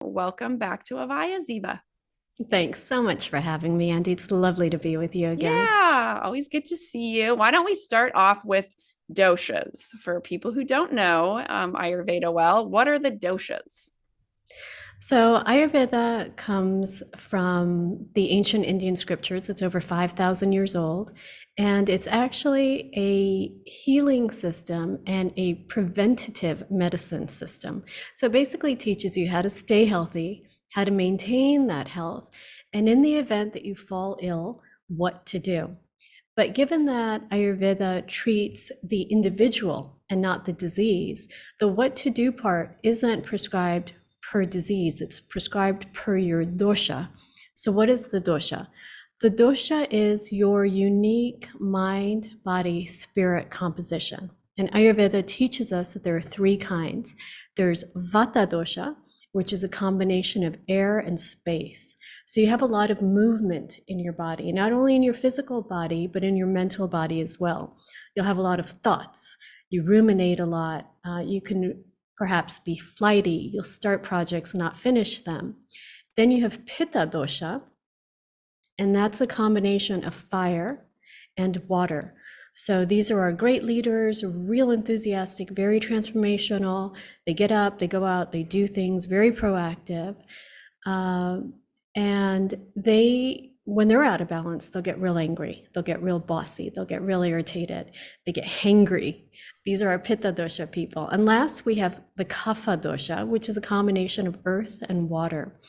Welcome back to AVAIYA, Zeeba. Thanks so much for having me, Andy. It's lovely to be with you again. Yeah, always good to see you. Why don't we start off with doshas? For people who don't know Ayurveda well, what are the doshas? So, Ayurveda comes from the ancient Indian scriptures. It's over 5,000 years old, and it's actually a healing system and a preventative medicine system. So, it basically teaches you how to stay healthy, how to maintain that health, and in the event that you fall ill, what to do. But given that Ayurveda treats the individual and not the disease, the what to do part isn't prescribed per disease, it's prescribed per your dosha. So, what is the dosha? The dosha is your unique mind, body, spirit composition. And Ayurveda teaches us that there are three kinds. There's Vata dosha, which is a combination of air and space. So you have a lot of movement in your body, not only in your physical body, but in your mental body as well. You'll have a lot of thoughts. You ruminate a lot. You can perhaps be flighty. You'll start projects, not finish them. Then you have Pitta dosha, and that's a combination of fire and water. So these are our great leaders, real enthusiastic, very transformational. They get up, they go out, they do things, very proactive. And when they're out of balance, they'll get real angry, they'll get real bossy, they'll get real irritated, they get hangry. These are our Pitta dosha people. And last, we have the Kapha dosha, which is a combination of earth and water.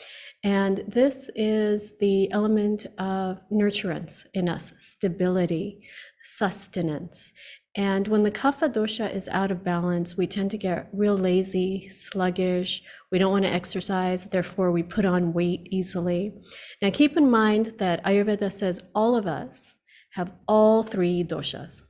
And this is the element of nurturance in us, stability, sustenance. And when the Kapha dosha is out of balance, we tend to get real lazy, sluggish. We don't want to exercise, therefore we put on weight easily. Now keep in mind that Ayurveda says all of us have all three doshas.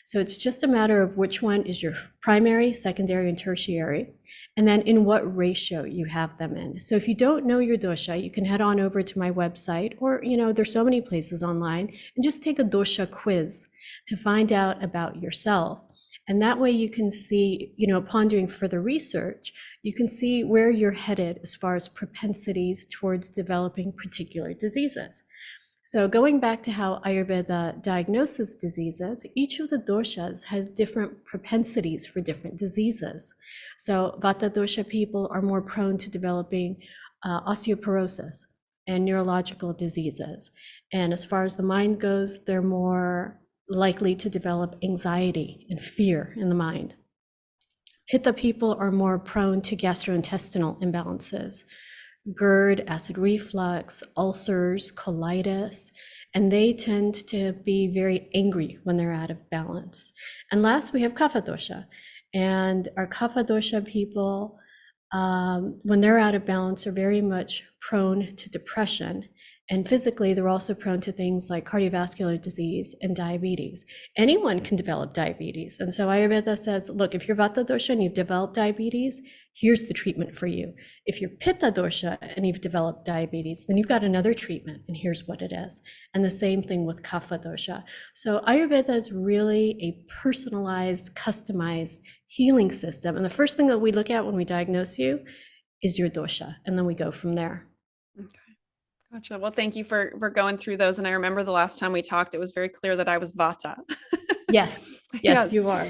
So it's just a matter of which one is your primary, secondary, and tertiary, and then in what ratio you have them in. So if you don't know your dosha, you can head on over to my website, or there's so many places online, and just take a dosha quiz to find out about yourself. And that way you can see, upon doing further research, you can see where you're headed as far as propensities towards developing particular diseases. So going back to how Ayurveda diagnoses diseases, each of the doshas have different propensities for different diseases. So Vata dosha people are more prone to developing osteoporosis and neurological diseases. And as far as the mind goes, they're more likely to develop anxiety and fear in the mind. Pitta people are more prone to gastrointestinal imbalances. GERD, acid reflux, ulcers, colitis, and they tend to be very angry when they're out of balance. And last, we have Kapha dosha. And our Kapha dosha people, when they're out of balance, are very much prone to depression. And physically, they're also prone to things like cardiovascular disease and diabetes. Anyone can develop diabetes. And so Ayurveda says, look, if you're Vata dosha and you've developed diabetes, here's the treatment for you. If you're Pitta dosha and you've developed diabetes, then you've got another treatment, and here's what it is. And the same thing with Kapha dosha. So Ayurveda is really a personalized, customized healing system. And the first thing that we look at when we diagnose you is your dosha, and then we go from there. Okay. Gotcha. Well, thank you for going through those. And I remember the last time we talked, it was very clear that I was Vata. Yes, Yes. you are.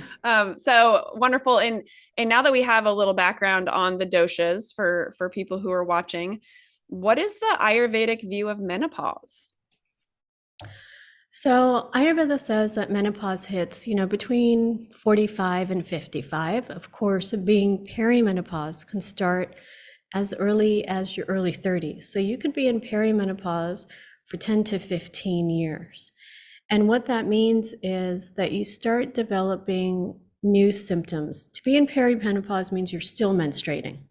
So wonderful. And now that we have a little background on the doshas for people who are watching, what is the Ayurvedic view of menopause? So Ayurveda says that menopause hits, between 45 and 55. Of course, being perimenopause can start as early as your early 30s. So you could be in perimenopause for 10 to 15 years. And what that means is that you start developing new symptoms. To be in perimenopause means you're still menstruating.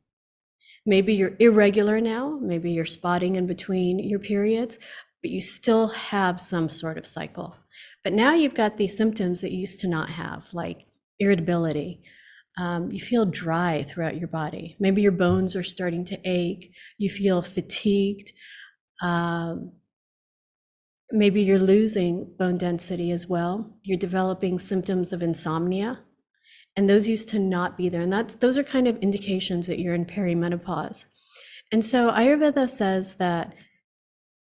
Maybe you're irregular now, maybe you're spotting in between your periods, but you still have some sort of cycle. But now you've got these symptoms that you used to not have, like irritability. You feel dry throughout your body. Maybe your bones are starting to ache. You feel fatigued. Maybe you're losing bone density as well. You're developing symptoms of insomnia, and those used to not be there. And those are kind of indications that you're in perimenopause. And so Ayurveda says that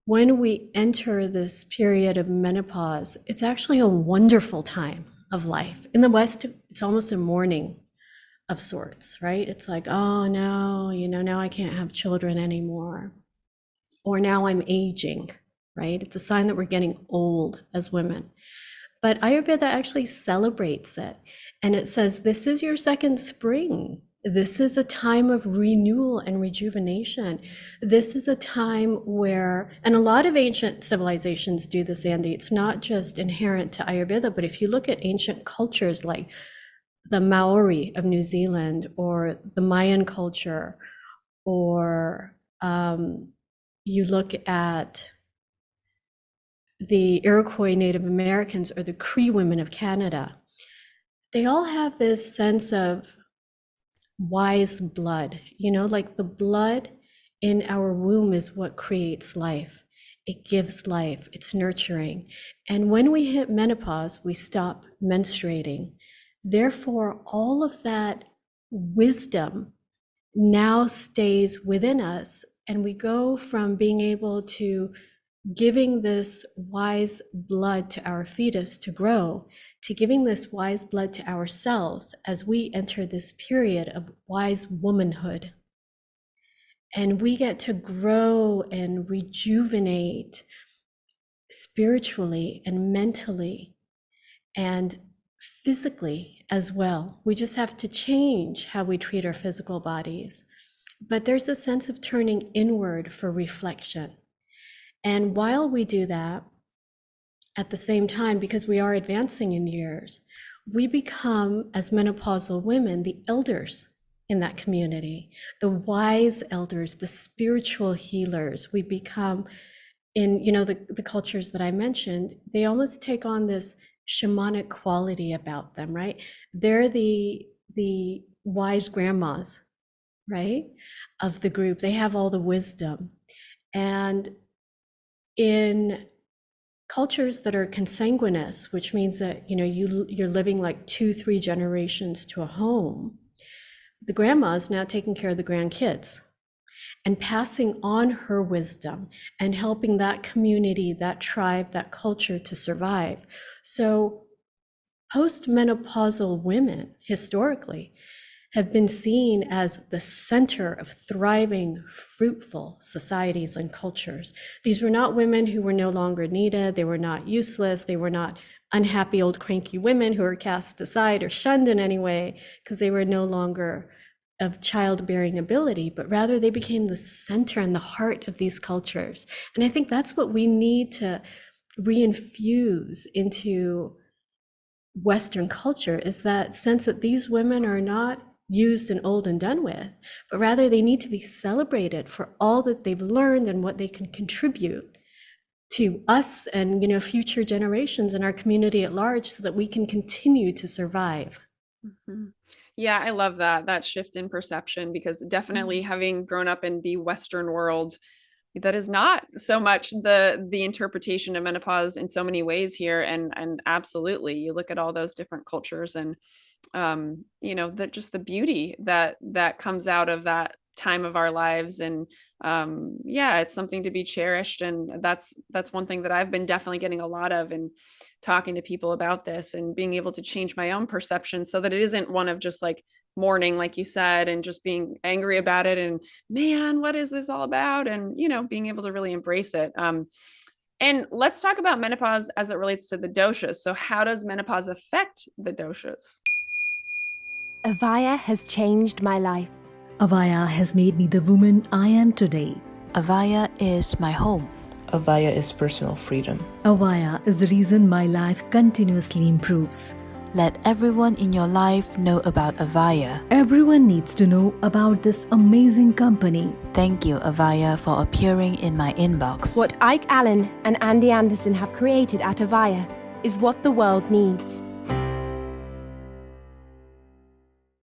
when we enter this period of menopause, it's actually a wonderful time of life. In the West, it's almost a mourning of sorts, right? It's like, oh no, now I can't have children anymore. Or now I'm aging, right? It's a sign that we're getting old as women. But Ayurveda actually celebrates it. And it says, this is your second spring. This is a time of renewal and rejuvenation. This is a time where, and a lot of ancient civilizations do this, Andy. It's not just inherent to Ayurveda, but if you look at ancient cultures like the Maori of New Zealand or the Mayan culture, or you look at the Iroquois Native Americans or the Cree women of Canada, they all have this sense of wise blood, like the blood in our womb is what creates life. It gives life, it's nurturing. And when we hit menopause, we stop menstruating. Therefore, all of that wisdom now stays within us, and we go from being able to giving this wise blood to our fetus to grow, to giving this wise blood to ourselves as we enter this period of wise womanhood. And we get to grow and rejuvenate spiritually and mentally and physically as well. We just have to change how we treat our physical bodies. But there's a sense of turning inward for reflection. And while we do that, at the same time, because we are advancing in years, we become, as menopausal women, the elders in that community, the wise elders, the spiritual healers. We become, in the cultures that I mentioned, they almost take on this shamanic quality about them, right? They're the wise grandmas, right, of the group. They have all the wisdom. And in cultures that are consanguineous, which means that you're living like 2-3 generations to a home, the grandma's now taking care of the grandkids and passing on her wisdom and helping that community, that tribe, that culture to survive. So postmenopausal women historically have been seen as the center of thriving, fruitful societies and cultures. These were not women who were no longer needed. They were not useless. They were not unhappy old cranky women who were cast aside or shunned in any way because they were no longer of childbearing ability, but rather they became the center and the heart of these cultures. And I think that's what we need to reinfuse into Western culture, is that sense that these women are not used and old and done with, but rather they need to be celebrated for all that they've learned and what they can contribute to us and future generations in our community at large, so that we can continue to survive. Mm-hmm. Yeah, I love that shift in perception, because definitely having grown up in the Western world, that is not so much the interpretation of menopause in so many ways here. And absolutely, you look at all those different cultures and that just the beauty that comes out of that time of our lives. And it's something to be cherished. And that's one thing that I've been definitely getting a lot of, and talking to people about this and being able to change my own perception so that it isn't one of just like mourning, like you said, and just being angry about it and, man, what is this all about? And being able to really embrace it. And let's talk about menopause as it relates to the doshas. So how does menopause affect the doshas? AVAIYA has changed my life. AVAIYA has made me the woman I am today. AVAIYA is my home. AVAIYA is personal freedom. AVAIYA is the reason my life continuously improves. Let everyone in your life know about AVAIYA. Everyone needs to know about this amazing company. Thank you, AVAIYA, for appearing in my inbox. What Ike Allen and Andy Anderson have created at AVAIYA is what the world needs.